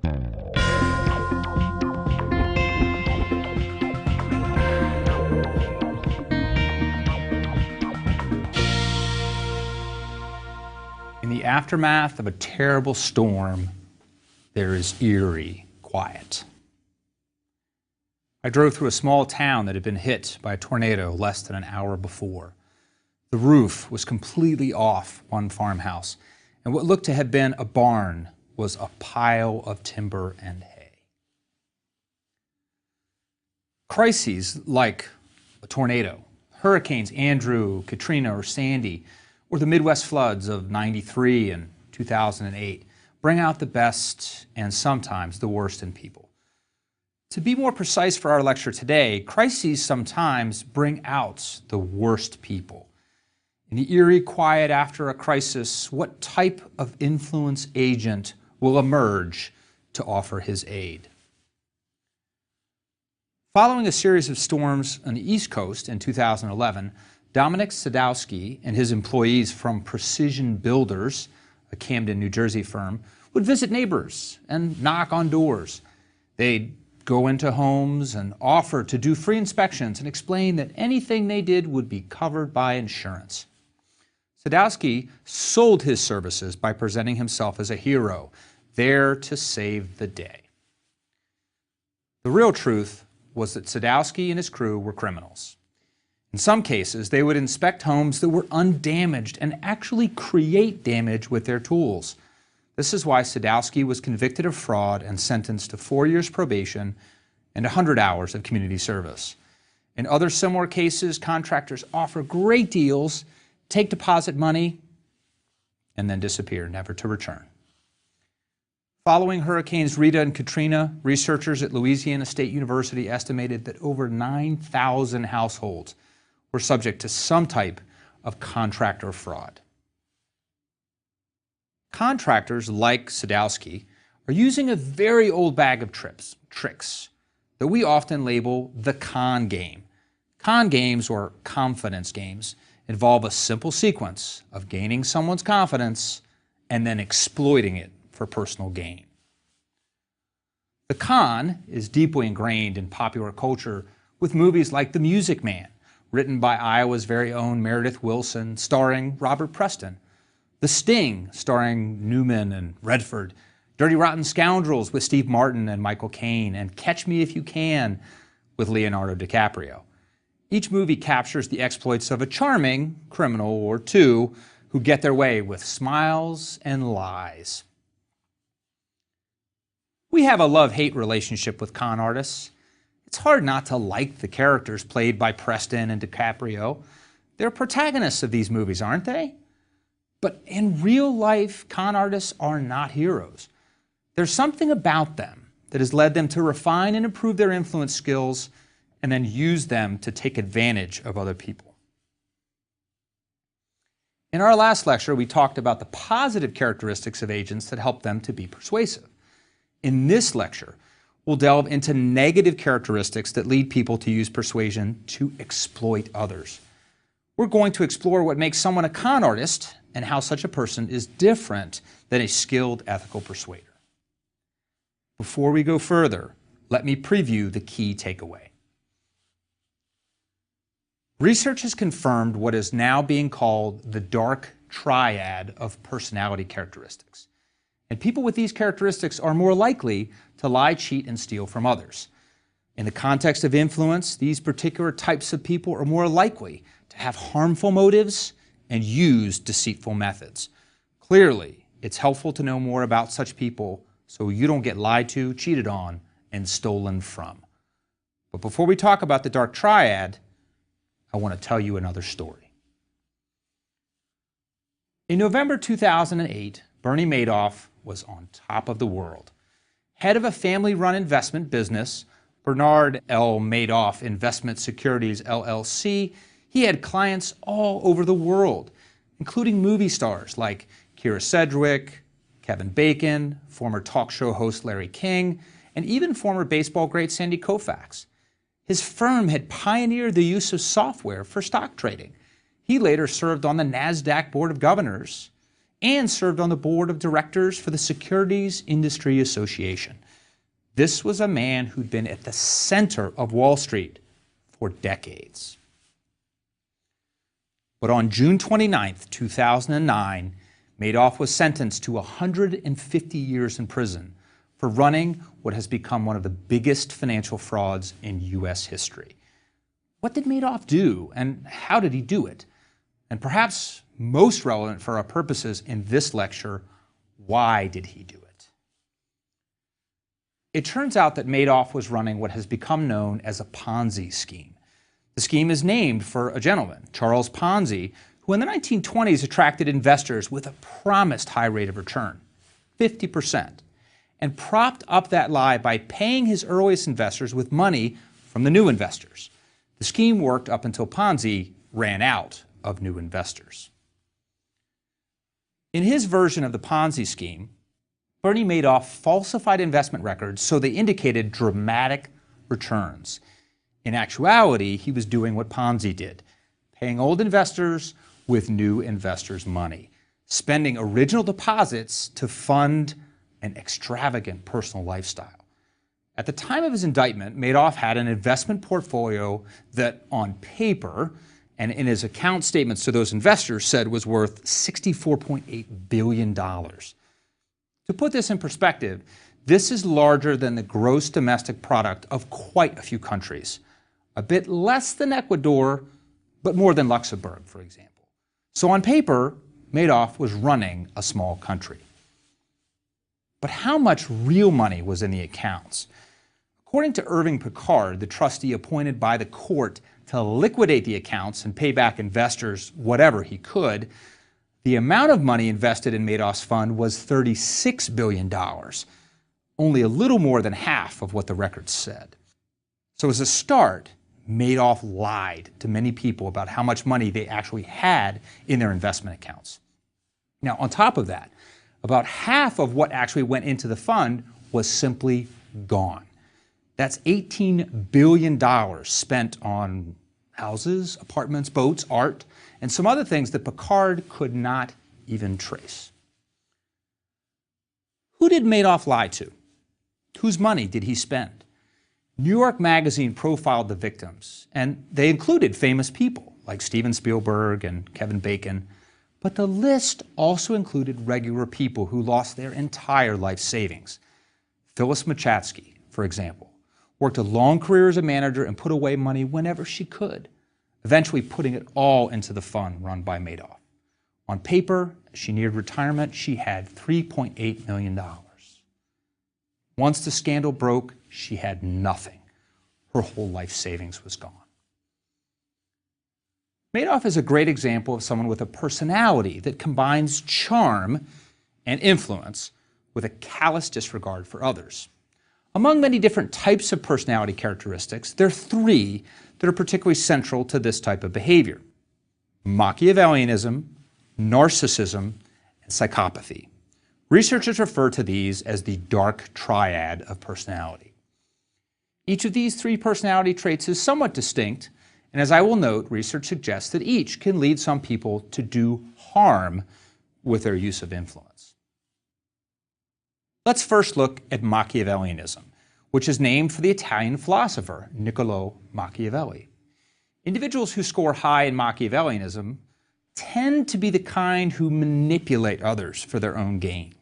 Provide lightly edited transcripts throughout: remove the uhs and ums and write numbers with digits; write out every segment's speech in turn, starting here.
In the aftermath of a terrible storm, there is eerie quiet. I drove through a small town that had been hit by a tornado less than an hour before. The roof was completely off one farmhouse, and what looked to have been a barn was a pile of timber and hay. Crises like a tornado, Hurricanes Andrew, Katrina, or Sandy, or the Midwest floods of '93 and 2008 bring out the best and sometimes the worst in people. To be more precise for our lecture today, crises sometimes bring out the worst people. In the eerie quiet after a crisis, what type of influence agent will emerge to offer his aid? Following a series of storms on the East Coast in 2011, Dominic Sadowski and his employees from Precision Builders, a Camden, New Jersey firm, would visit neighbors and knock on doors. They'd go into homes and offer to do free inspections and explain that anything they did would be covered by insurance. Sadowski sold his services by presenting himself as a hero, there to save the day. The real truth was that Sadowski and his crew were criminals. In some cases, they would inspect homes that were undamaged and actually create damage with their tools. This is why Sadowski was convicted of fraud and sentenced to 4 years probation and 100 hours of community service. In other similar cases, contractors offer great deals, take deposit money, and then disappear, never to return. Following Hurricanes Rita and Katrina, researchers at Louisiana State University estimated that over 9,000 households were subject to some type of contractor fraud. Contractors like Sadowski are using a very old bag of tricks that we often label the con game. Con games, or confidence games, involve a simple sequence of gaining someone's confidence and then exploiting it for personal gain. The con is deeply ingrained in popular culture with movies like The Music Man, written by Iowa's very own Meredith Willson, starring Robert Preston. The Sting, starring Newman and Redford. Dirty Rotten Scoundrels with Steve Martin and Michael Caine. And Catch Me If You Can with Leonardo DiCaprio. Each movie captures the exploits of a charming criminal or two who get their way with smiles and lies. We have a love-hate relationship with con artists. It's hard not to like the characters played by Preston and DiCaprio. They're protagonists of these movies, aren't they? But in real life, con artists are not heroes. There's something about them that has led them to refine and improve their influence skills and then use them to take advantage of other people. In our last lecture, we talked about the positive characteristics of agents that help them to be persuasive. In this lecture, we'll delve into negative characteristics that lead people to use persuasion to exploit others. We're going to explore what makes someone a con artist and how such a person is different than a skilled ethical persuader. Before we go further, let me preview the key takeaway. Research has confirmed what is now being called the dark triad of personality characteristics. And people with these characteristics are more likely to lie, cheat, and steal from others. In the context of influence, these particular types of people are more likely to have harmful motives and use deceitful methods. Clearly, it's helpful to know more about such people so you don't get lied to, cheated on, and stolen from. But before we talk about the dark triad, I want to tell you another story. In November 2008, Bernie Madoff was on top of the world. Head of a family-run investment business, Bernard L. Madoff Investment Securities, LLC, he had clients all over the world, including movie stars like Keira Sedgwick, Kevin Bacon, former talk show host Larry King, and even former baseball great Sandy Koufax. His firm had pioneered the use of software for stock trading. He later served on the NASDAQ Board of Governors and served on the board of directors for the Securities Industry Association. This was a man who'd been at the center of Wall Street for decades. But on June 29, 2009, Madoff was sentenced to 150 years in prison for running what has become one of the biggest financial frauds in U.S. history. What did Madoff do, and how did he do it? And perhaps most relevant for our purposes in this lecture, why did he do it? It turns out that Madoff was running what has become known as a Ponzi scheme. The scheme is named for a gentleman, Charles Ponzi, who in the 1920s attracted investors with a promised high rate of return, 50%, and propped up that lie by paying his earliest investors with money from the new investors. The scheme worked up until Ponzi ran out of new investors. In his version of the Ponzi scheme, Bernie Madoff falsified investment records so they indicated dramatic returns. In actuality, he was doing what Ponzi did, paying old investors with new investors' money, spending original deposits to fund an extravagant personal lifestyle. At the time of his indictment, Madoff had an investment portfolio that, on paper, and in his account statements to those investors, said was worth $64.8 billion. To put this in perspective, this is larger than the gross domestic product of quite a few countries. A bit less than Ecuador, but more than Luxembourg, for example. So on paper, Madoff was running a small country. But how much real money was in the accounts? According to Irving Picard, the trustee appointed by the court to liquidate the accounts and pay back investors whatever he could, the amount of money invested in Madoff's fund was $36 billion, only a little more than half of what the records said. So as a start, Madoff lied to many people about how much money they actually had in their investment accounts. Now, on top of that, about half of what actually went into the fund was simply gone. That's $18 billion spent on houses, apartments, boats, art, and some other things that Picard could not even trace. Who did Madoff lie to? Whose money did he spend? New York Magazine profiled the victims, and they included famous people like Steven Spielberg and Kevin Bacon, but the list also included regular people who lost their entire life savings. Phyllis Machatsky, for example, worked a long career as a manager and put away money whenever she could, eventually putting it all into the fund run by Madoff. On paper, as she neared retirement, she had $3.8 million. Once the scandal broke, she had nothing. Her whole life savings was gone. Madoff is a great example of someone with a personality that combines charm and influence with a callous disregard for others. Among many different types of personality characteristics, there are three that are particularly central to this type of behavior: Machiavellianism, narcissism, and psychopathy. Researchers refer to these as the dark triad of personality. Each of these three personality traits is somewhat distinct, and as I will note, research suggests that each can lead some people to do harm with their use of influence. Let's first look at Machiavellianism, which is named for the Italian philosopher Niccolò Machiavelli. Individuals who score high in Machiavellianism tend to be the kind who manipulate others for their own gain.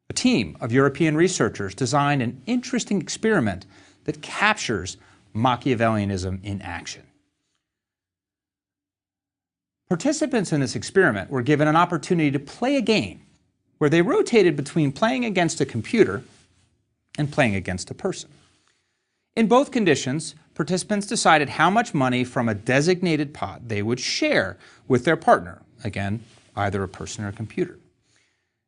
A team of European researchers designed an interesting experiment that captures Machiavellianism in action. Participants in this experiment were given an opportunity to play a game where they rotated between playing against a computer and playing against a person. In both conditions, participants decided how much money from a designated pot they would share with their partner, again, either a person or a computer.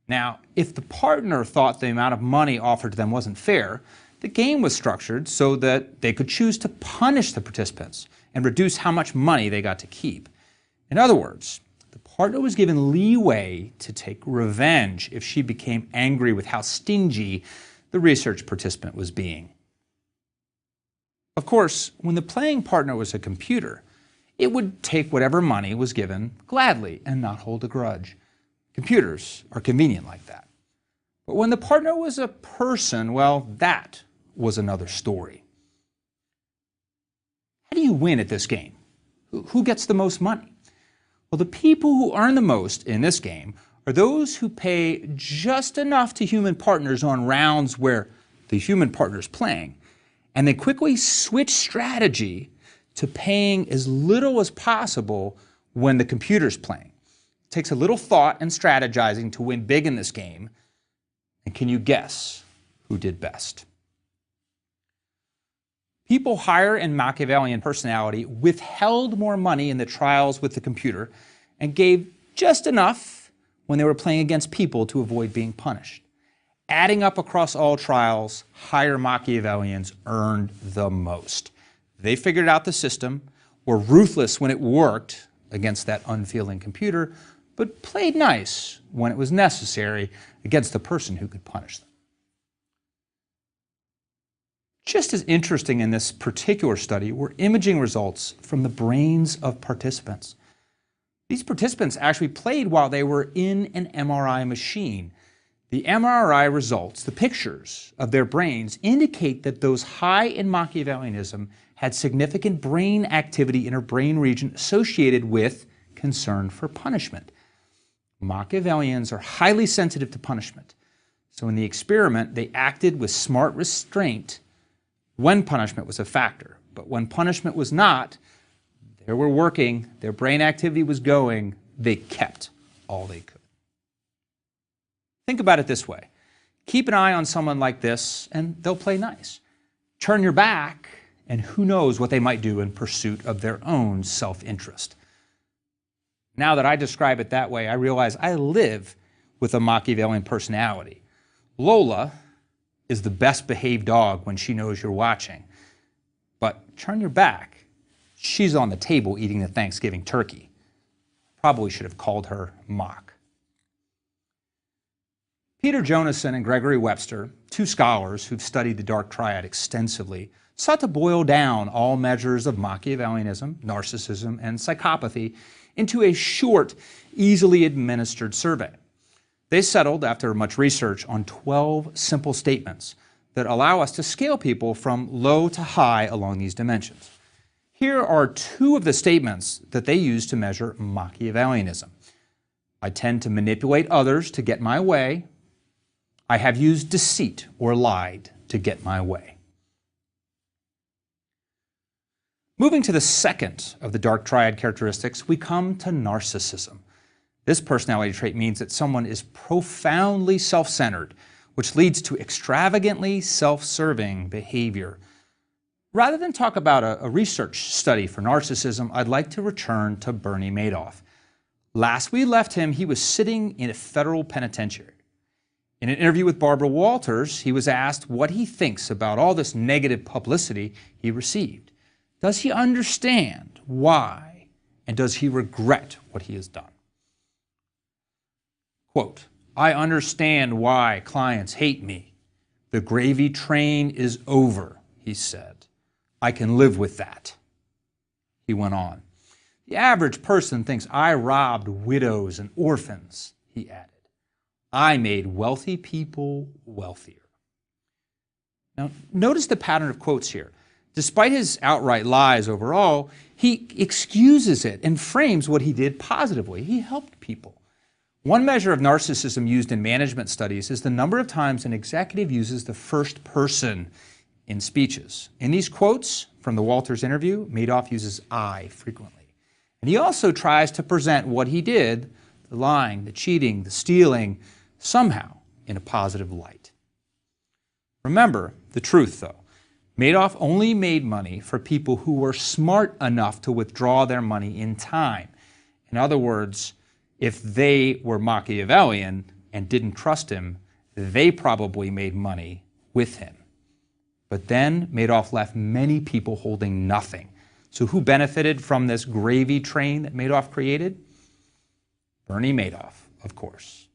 Now, if the partner thought the amount of money offered to them wasn't fair, the game was structured so that they could choose to punish the participants and reduce how much money they got to keep. In other words, the partner was given leeway to take revenge if she became angry with how stingy the research participant was being. Of course, when the playing partner was a computer, it would take whatever money was given gladly and not hold a grudge. Computers are convenient like that. But when the partner was a person, well, that was another story. How do you win at this game? Who gets the most money? Well, the people who earn the most in this game are those who pay just enough to human partners on rounds where the human partner is playing, and they quickly switch strategy to paying as little as possible when the computer's playing. It takes a little thought and strategizing to win big in this game. And can you guess who did best? People higher in Machiavellian personality withheld more money in the trials with the computer and gave just enough when they were playing against people to avoid being punished. Adding up across all trials, higher Machiavellians earned the most. They figured out the system, were ruthless when it worked against that unfeeling computer, but played nice when it was necessary against the person who could punish them. Just as interesting in this particular study were imaging results from the brains of participants. These participants actually played while they were in an MRI machine. The MRI results, the pictures of their brains, indicate that those high in Machiavellianism had significant brain activity in a brain region associated with concern for punishment. Machiavellians are highly sensitive to punishment. So in the experiment, they acted with smart restraint when punishment was a factor. But when punishment was not, they were working, their brain activity was going, they kept all they could. Think about it this way. Keep an eye on someone like this, and they'll play nice. Turn your back, and who knows what they might do in pursuit of their own self-interest. Now that I describe it that way, I realize I live with a Machiavellian personality. Lola is the best behaved dog when she knows you're watching. But turn your back, she's on the table eating the Thanksgiving turkey. Probably should have called her Mock. Peter Jonason and Gregory Webster, two scholars who've studied the dark triad extensively, sought to boil down all measures of Machiavellianism, narcissism, and psychopathy into a short, easily administered survey. They settled, after much research, on 12 simple statements that allow us to scale people from low to high along these dimensions. Here are two of the statements that they use to measure Machiavellianism. I tend to manipulate others to get my way. I have used deceit or lied to get my way. Moving to the second of the dark triad characteristics, we come to narcissism. This personality trait means that someone is profoundly self-centered, which leads to extravagantly self-serving behavior. Rather than talk about a research study for narcissism, I'd like to return to Bernie Madoff. Last we left him, he was sitting in a federal penitentiary. In an interview with Barbara Walters, he was asked what he thinks about all this negative publicity he received. Does he understand why, and does he regret what he has done? Quote, I understand why clients hate me. The gravy train is over, he said. I can live with that. He went on. The average person thinks I robbed widows and orphans, he added. I made wealthy people wealthier. Now, notice the pattern of quotes here. Despite his outright lies overall, he excuses it and frames what he did positively. He helped people. One measure of narcissism used in management studies is the number of times an executive uses the first person in speeches. In these quotes from the Walters interview, Madoff uses I frequently. And he also tries to present what he did, the lying, the cheating, the stealing, somehow in a positive light. Remember the truth, though. Madoff only made money for people who were smart enough to withdraw their money in time. In other words, if they were Machiavellian and didn't trust him, they probably made money with him. But then Madoff left many people holding nothing. So who benefited from this gravy train that Madoff created? Bernie Madoff, of course.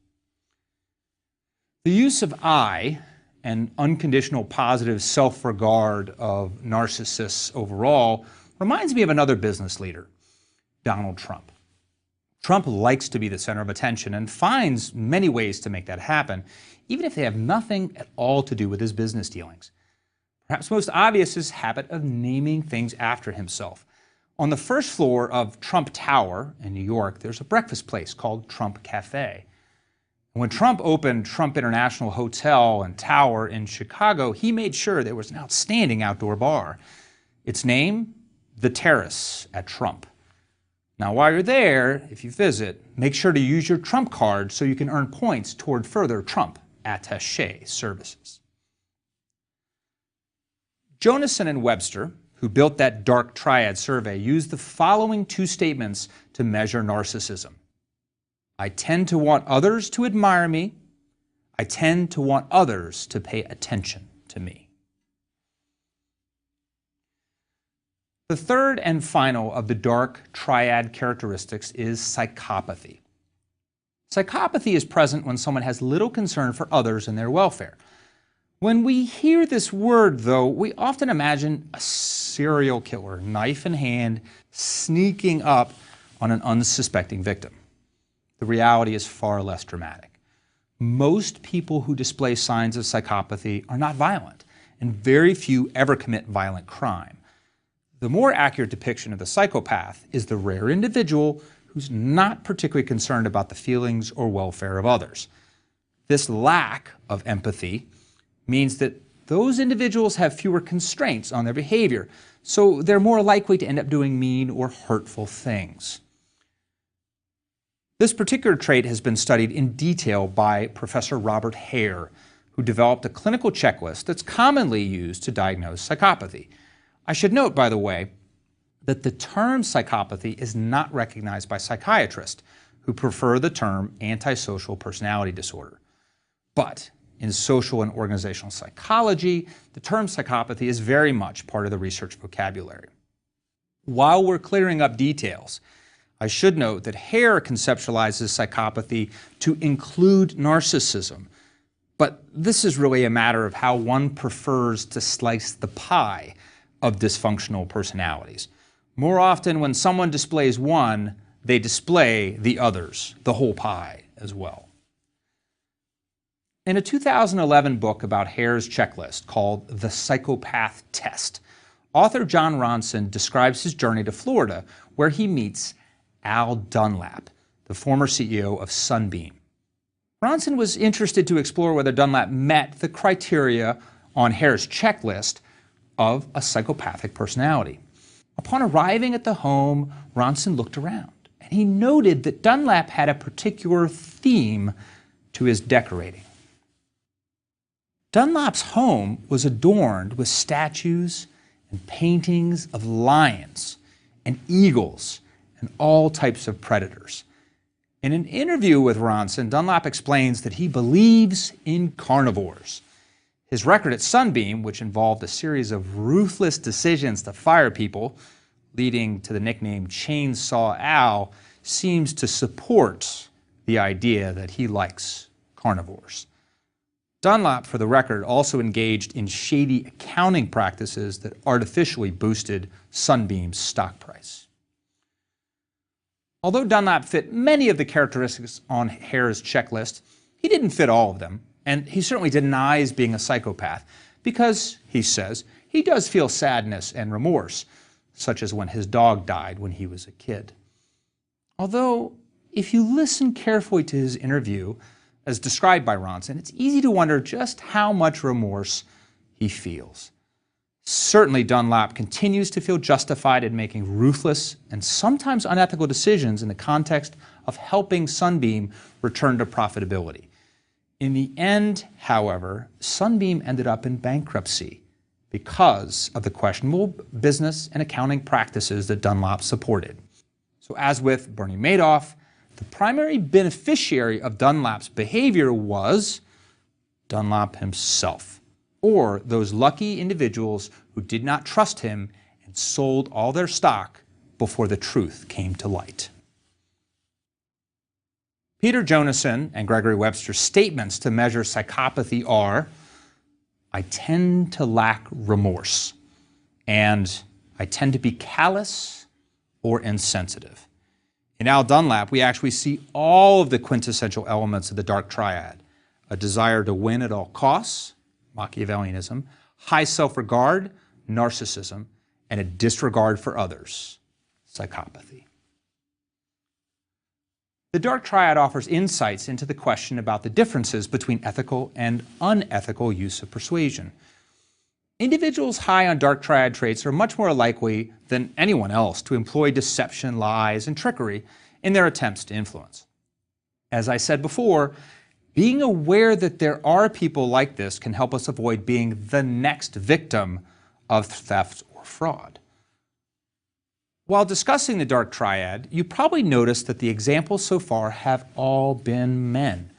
The use of I and unconditional positive self-regard of narcissists overall reminds me of another business leader, Donald Trump. Trump likes to be the center of attention and finds many ways to make that happen, even if they have nothing at all to do with his business dealings. Perhaps most obvious is his habit of naming things after himself. On the first floor of Trump Tower in New York, there's a breakfast place called Trump Cafe. When Trump opened Trump International Hotel and Tower in Chicago, he made sure there was an outstanding outdoor bar. Its name, The Terrace at Trump. Now, while you're there, if you visit, make sure to use your Trump card so you can earn points toward further Trump attaché services. Jonason and Webster, who built that dark triad survey, used the following two statements to measure narcissism. I tend to want others to admire me. I tend to want others to pay attention to me. The third and final of the dark triad characteristics is psychopathy. Psychopathy is present when someone has little concern for others and their welfare. When we hear this word, though, we often imagine a serial killer, knife in hand, sneaking up on an unsuspecting victim. The reality is far less dramatic. Most people who display signs of psychopathy are not violent, and very few ever commit violent crime. The more accurate depiction of the psychopath is the rare individual who's not particularly concerned about the feelings or welfare of others. This lack of empathy means that those individuals have fewer constraints on their behavior, so they're more likely to end up doing mean or hurtful things. This particular trait has been studied in detail by Professor Robert Hare, who developed a clinical checklist that's commonly used to diagnose psychopathy. I should note, by the way, that the term psychopathy is not recognized by psychiatrists, who prefer the term antisocial personality disorder. But in social and organizational psychology, the term psychopathy is very much part of the research vocabulary. While we're clearing up details, I should note that Hare conceptualizes psychopathy to include narcissism, but this is really a matter of how one prefers to slice the pie of dysfunctional personalities. More often, when someone displays one, they display the others, the whole pie as well. In a 2011 book about Hare's checklist called The Psychopath Test, author John Ronson describes his journey to Florida, where he meets Al Dunlap, the former CEO of Sunbeam. Ronson was interested to explore whether Dunlap met the criteria on Hare's checklist of a psychopathic personality. Upon arriving at the home, Ronson looked around, and he noted that Dunlap had a particular theme to his decorating. Dunlap's home was adorned with statues and paintings of lions and eagles and all types of predators. In an interview with Ronson, Dunlap explains that he believes in carnivores. His record at Sunbeam, which involved a series of ruthless decisions to fire people, leading to the nickname Chainsaw Al, seems to support the idea that he likes carnivores. Dunlap, for the record, also engaged in shady accounting practices that artificially boosted Sunbeam's stock price. Although Dunlap fit many of the characteristics on Hare's checklist, he didn't fit all of them. And he certainly denies being a psychopath because, he says, he does feel sadness and remorse, such as when his dog died when he was a kid. Although, if you listen carefully to his interview, as described by Ronson, it's easy to wonder just how much remorse he feels. Certainly, Dunlap continues to feel justified in making ruthless and sometimes unethical decisions in the context of helping Sunbeam return to profitability. In the end, however, Sunbeam ended up in bankruptcy because of the questionable business and accounting practices that Dunlap supported. So as with Bernie Madoff, the primary beneficiary of Dunlap's behavior was Dunlap himself, or those lucky individuals who did not trust him and sold all their stock before the truth came to light. Peter Jonason and Gregory Webster's statements to measure psychopathy are, I tend to lack remorse, and I tend to be callous or insensitive. In Al Dunlap, we actually see all of the quintessential elements of the dark triad: a desire to win at all costs, Machiavellianism; high self-regard, narcissism; and a disregard for others, psychopathy. The dark triad offers insights into the question about the differences between ethical and unethical use of persuasion. Individuals high on dark triad traits are much more likely than anyone else to employ deception, lies, and trickery in their attempts to influence. As I said before, being aware that there are people like this can help us avoid being the next victim of theft or fraud. While discussing the dark triad, you probably noticed that the examples so far have all been men.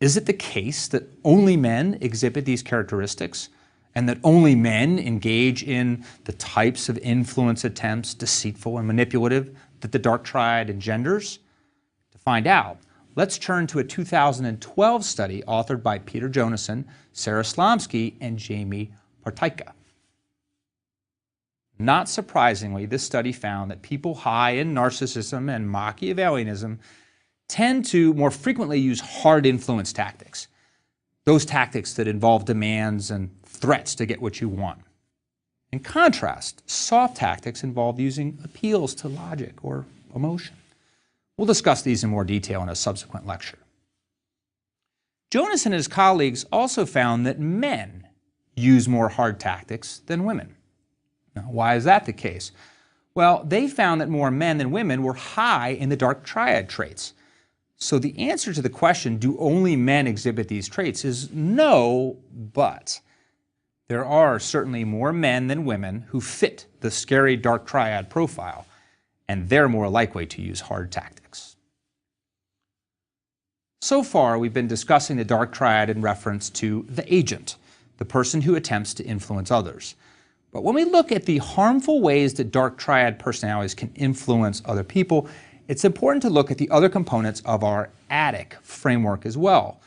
Is it the case that only men exhibit these characteristics, and that only men engage in the types of influence attempts, deceitful and manipulative, that the dark triad engenders? To find out, let's turn to a 2012 study authored by Peter Jonassen, Sarah Slomsky, and Jamie Partyka. Not surprisingly, this study found that people high in narcissism and Machiavellianism tend to more frequently use hard influence tactics, those tactics that involve demands and threats to get what you want. In contrast, soft tactics involve using appeals to logic or emotion. We'll discuss these in more detail in a subsequent lecture. Jonas and his colleagues also found that men use more hard tactics than women. Now, why is that the case? Well, they found that more men than women were high in the dark triad traits. So the answer to the question, do only men exhibit these traits, is no, but there are certainly more men than women who fit the scary dark triad profile, and they're more likely to use hard tactics. So far, we've been discussing the dark triad in reference to the agent, the person who attempts to influence others. But when we look at the harmful ways that dark triad personalities can influence other people, it's important to look at the other components of our ADDIC framework as well.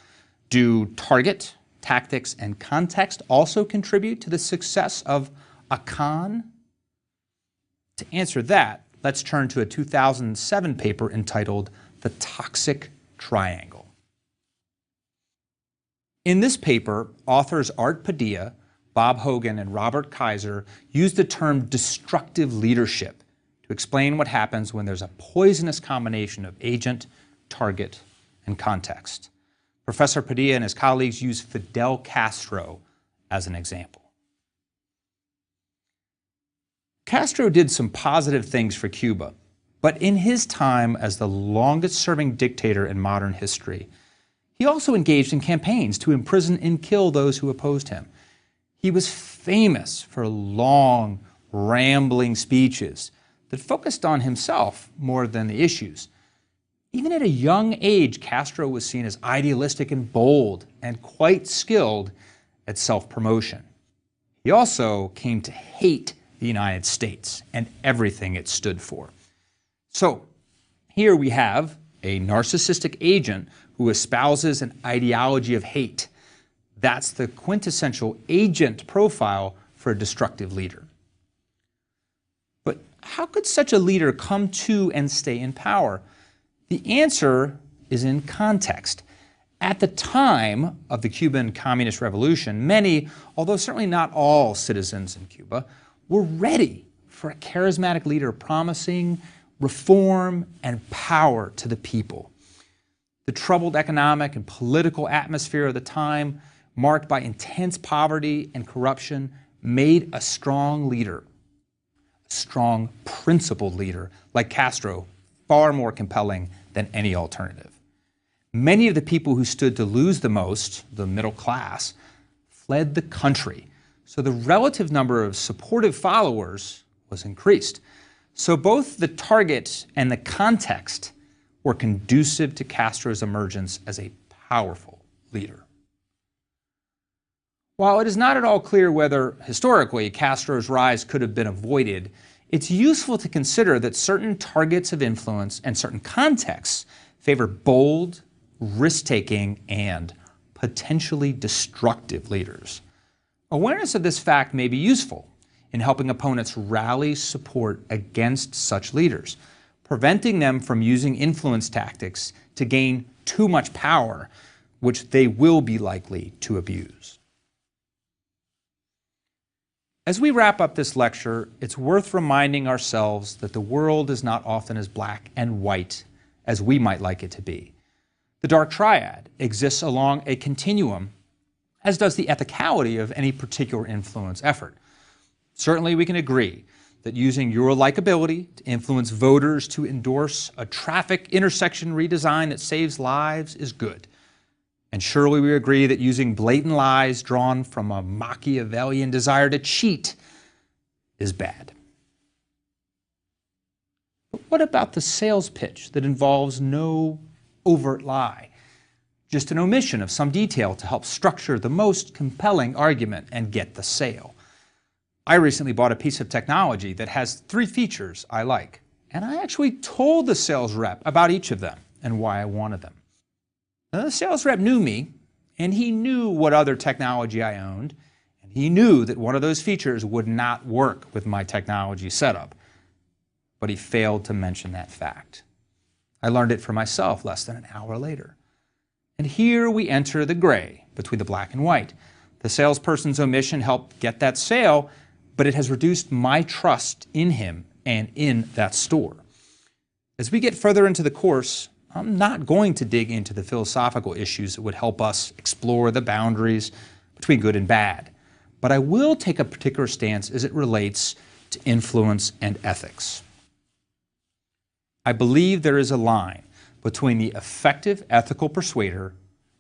Do target, tactics, and context also contribute to the success of a con? To answer that, let's turn to a 2007 paper entitled The Toxic Triangle. In this paper, authors Art Padilla, Bob Hogan, and Robert Kaiser used the term destructive leadership to explain what happens when there's a poisonous combination of agent, target, and context. Professor Padilla and his colleagues use Fidel Castro as an example. Castro did some positive things for Cuba, but in his time as the longest-serving dictator in modern history, he also engaged in campaigns to imprison and kill those who opposed him. He was famous for long, rambling speeches that focused on himself more than the issues. Even at a young age, Castro was seen as idealistic and bold and quite skilled at self-promotion. He also came to hate the United States and everything it stood for. So here we have a narcissistic agent who espouses an ideology of hate. That's the quintessential agent profile for a destructive leader. But how could such a leader come to and stay in power? The answer is in context. At the time of the Cuban Communist Revolution, many, although certainly not all citizens in Cuba, were ready for a charismatic leader promising reform and power to the people. The troubled economic and political atmosphere of the time, marked by intense poverty and corruption, made a strong leader, a strong principled leader like Castro, far more compelling than any alternative. Many of the people who stood to lose the most, the middle class, fled the country, so the relative number of supportive followers was increased. So both the target and the context were conducive to Castro's emergence as a powerful leader. While it is not at all clear whether, historically, Castro's rise could have been avoided, it's useful to consider that certain targets of influence and certain contexts favor bold, risk-taking, and potentially destructive leaders. Awareness of this fact may be useful in helping opponents rally support against such leaders. preventing them from using influence tactics to gain too much power, which they will be likely to abuse. As we wrap up this lecture, it's worth reminding ourselves that the world is not often as black and white as we might like it to be. The dark triad exists along a continuum, as does the ethicality of any particular influence effort. Certainly we can agree that using your likability to influence voters to endorse a traffic intersection redesign that saves lives is good. And surely we agree that using blatant lies drawn from a Machiavellian desire to cheat is bad. But what about the sales pitch that involves no overt lie? Just an omission of some detail to help structure the most compelling argument and get the sale. I recently bought a piece of technology that has 3 features I like, and I actually told the sales rep about each of them and why I wanted them. Now, the sales rep knew me, and he knew what other technology I owned, and he knew that one of those features would not work with my technology setup, but he failed to mention that fact. I learned it for myself less than an hour later. And here we enter the gray between the black and white. The salesperson's omission helped get that sale, but it has reduced my trust in him and in that store. As we get further into the course, I'm not going to dig into the philosophical issues that would help us explore the boundaries between good and bad, but I will take a particular stance as it relates to influence and ethics. I believe there is a line between the effective ethical persuader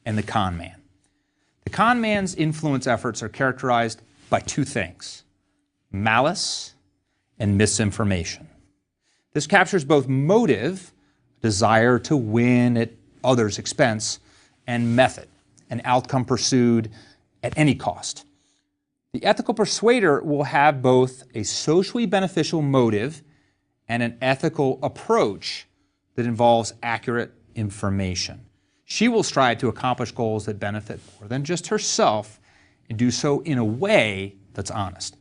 and the con man. The con man's influence efforts are characterized by 2 things: malice and misinformation. This captures both motive, desire to win at others' expense, and method, an outcome pursued at any cost. The ethical persuader will have both a socially beneficial motive and an ethical approach that involves accurate information. She will strive to accomplish goals that benefit more than just herself and do so in a way that's honest.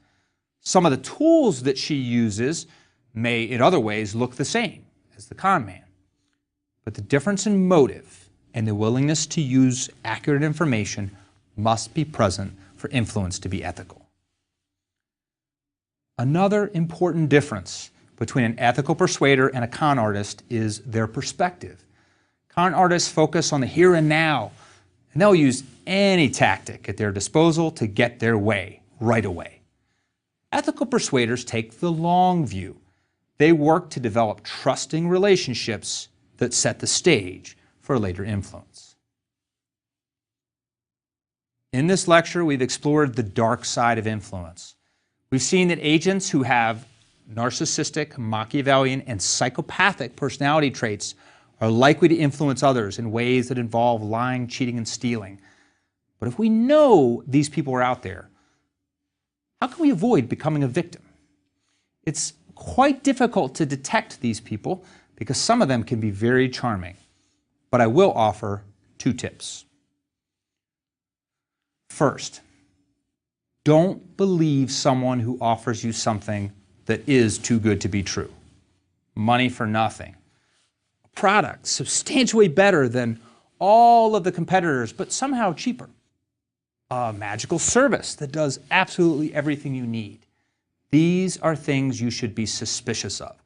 Some of the tools that she uses may in other ways look the same as the con man. But the difference in motive and the willingness to use accurate information must be present for influence to be ethical. Another important difference between an ethical persuader and a con artist is their perspective. Con artists focus on the here and now, and they'll use any tactic at their disposal to get their way right away. Ethical persuaders take the long view. They work to develop trusting relationships that set the stage for later influence. In this lecture, we've explored the dark side of influence. We've seen that agents who have narcissistic, Machiavellian, and psychopathic personality traits are likely to influence others in ways that involve lying, cheating, and stealing. But if we know these people are out there, how can we avoid becoming a victim? It's quite difficult to detect these people because some of them can be very charming. But I will offer 2 tips. First, don't believe someone who offers you something that is too good to be true. Money for nothing. A product substantially better than all of the competitors, but somehow cheaper. A magical service that does absolutely everything you need. These are things you should be suspicious of.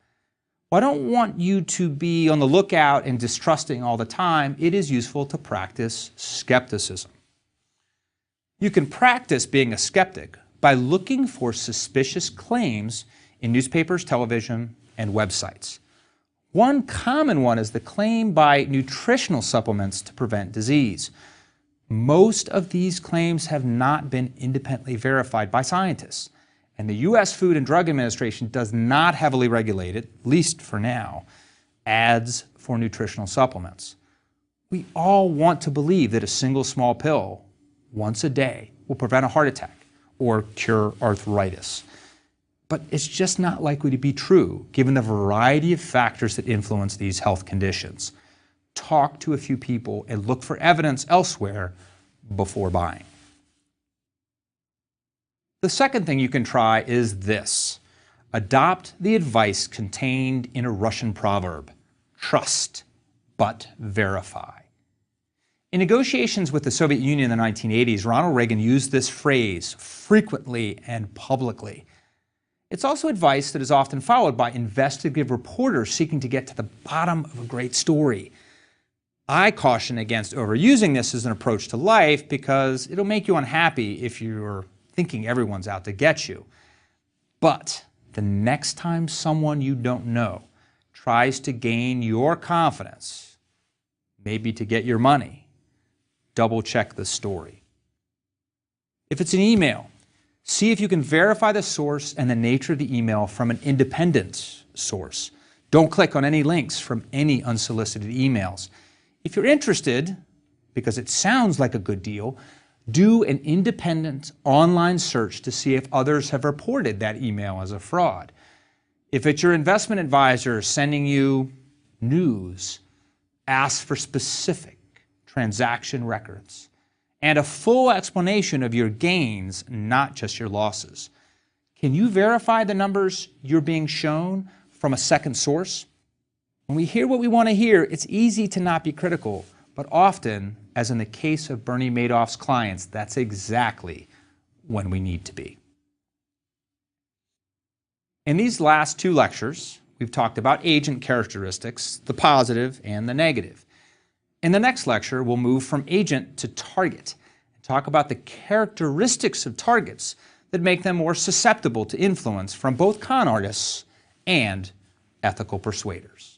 Well, I don't want you to be on the lookout and distrusting all the time. It is useful to practice skepticism. You can practice being a skeptic by looking for suspicious claims in newspapers, television, and websites. One common one is the claim by nutritional supplements to prevent disease. Most of these claims have not been independently verified by scientists, and the U.S. Food and Drug Administration does not heavily regulate it, at least for now, ads for nutritional supplements. We all want to believe that a single small pill once a day will prevent a heart attack or cure arthritis. But it's just not likely to be true, given the variety of factors that influence these health conditions. Talk to a few people and look for evidence elsewhere before buying. The second thing you can try is this. adopt the advice contained in a Russian proverb: trust, but verify. In negotiations with the Soviet Union in the 1980s, Ronald Reagan used this phrase frequently and publicly. It's also advice that is often followed by investigative reporters seeking to get to the bottom of a great story. I caution against overusing this as an approach to life because it'll make you unhappy if you're thinking everyone's out to get you. But the next time someone you don't know tries to gain your confidence, maybe to get your money, double check the story. If it's an email, see if you can verify the source and the nature of the email from an independent source. Don't click on any links from any unsolicited emails. If you're interested, because it sounds like a good deal, do an independent online search to see if others have reported that email as a fraud. If it's your investment advisor sending you news, ask for specific transaction records and a full explanation of your gains, not just your losses. Can you verify the numbers you're being shown from a second source? When we hear what we want to hear, it's easy to not be critical, but often, as in the case of Bernie Madoff's clients, that's exactly when we need to be. In these last two lectures, we've talked about agent characteristics, the positive and the negative. In the next lecture, we'll move from agent to target and talk about the characteristics of targets that make them more susceptible to influence from both con artists and ethical persuaders.